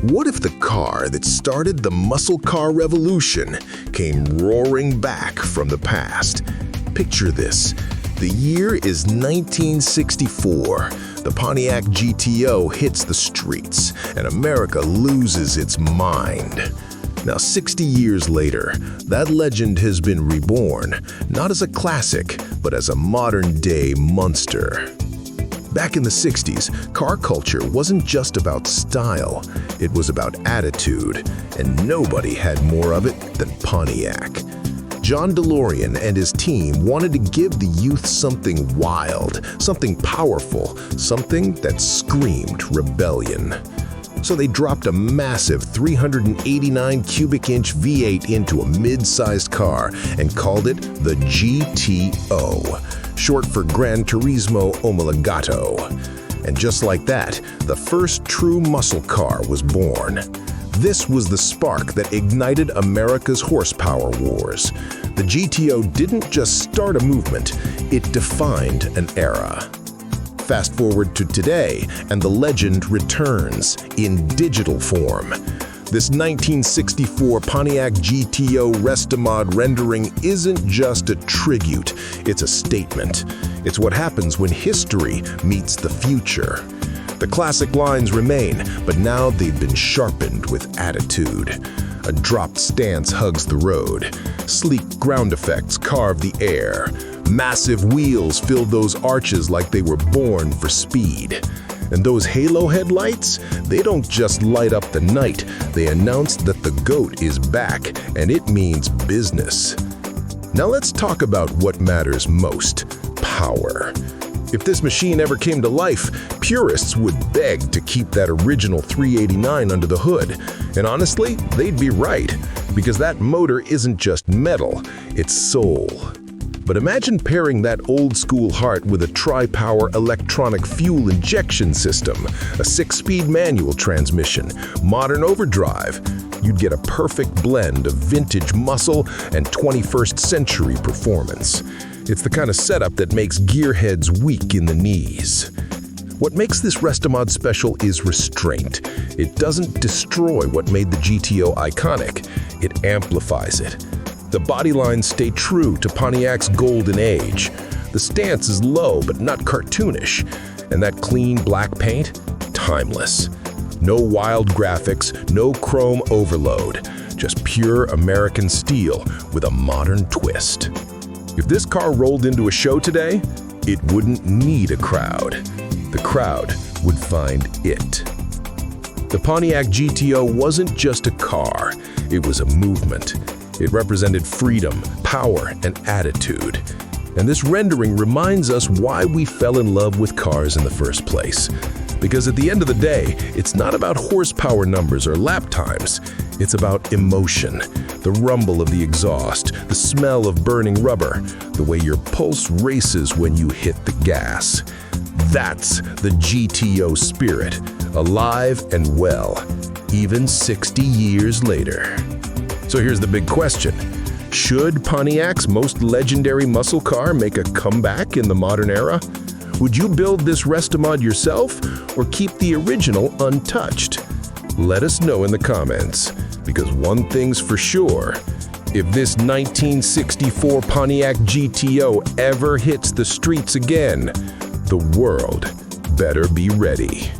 What if the car that started the muscle car revolution came roaring back from the past? Picture this. The year is 1964. The Pontiac GTO hits the streets, and America loses its mind. Now, 60 years later, that legend has been reborn, not as a classic, but as a modern-day monster. Back in the 60s, car culture wasn't just about style, it was about attitude, and nobody had more of it than Pontiac. John DeLorean and his team wanted to give the youth something wild, something powerful, something that screamed rebellion. So they dropped a massive 389 cubic inch V8 into a mid-sized car and called it the GTO, short for Gran Turismo Omologato. And just like that, the first true muscle car was born. This was the spark that ignited America's horsepower wars. The GTO didn't just start a movement, it defined an era. Fast forward to today, and the legend returns in digital form. This 1964 Pontiac GTO Restomod rendering isn't just a tribute, it's a statement. It's what happens when history meets the future. The classic lines remain, but now they've been sharpened with attitude. A dropped stance hugs the road. Sleek ground effects carve the air. Massive wheels fill those arches like they were born for speed. And those halo headlights, they don't just light up the night. They announce that the GOAT is back, and it means business. Now let's talk about what matters most: power. If this machine ever came to life, purists would beg to keep that original 389 under the hood. And honestly, they'd be right, because that motor isn't just metal, it's soul. But imagine pairing that old-school heart with a tri-power electronic fuel injection system, a 6-speed manual transmission, modern overdrive. You'd get a perfect blend of vintage muscle and 21st century performance. It's the kind of setup that makes gearheads weak in the knees. What makes this Restomod special is restraint. It doesn't destroy what made the GTO iconic, it amplifies it. The body lines stay true to Pontiac's golden age. The stance is low but not cartoonish, and that clean black paint, timeless. No wild graphics, no chrome overload, just pure American steel with a modern twist. If this car rolled into a show today, it wouldn't need a crowd. The crowd would find it. The Pontiac GTO wasn't just a car, it was a movement. It represented freedom, power, and attitude. And this rendering reminds us why we fell in love with cars in the first place. Because at the end of the day, it's not about horsepower numbers or lap times. It's about emotion, the rumble of the exhaust, the smell of burning rubber, the way your pulse races when you hit the gas. That's the GTO spirit, alive and well, even 60 years later. So here's the big question. Should Pontiac's most legendary muscle car make a comeback in the modern era? Would you build this Restomod yourself or keep the original untouched? Let us know in the comments, because one thing's for sure, if this 1964 Pontiac GTO ever hits the streets again, the world better be ready.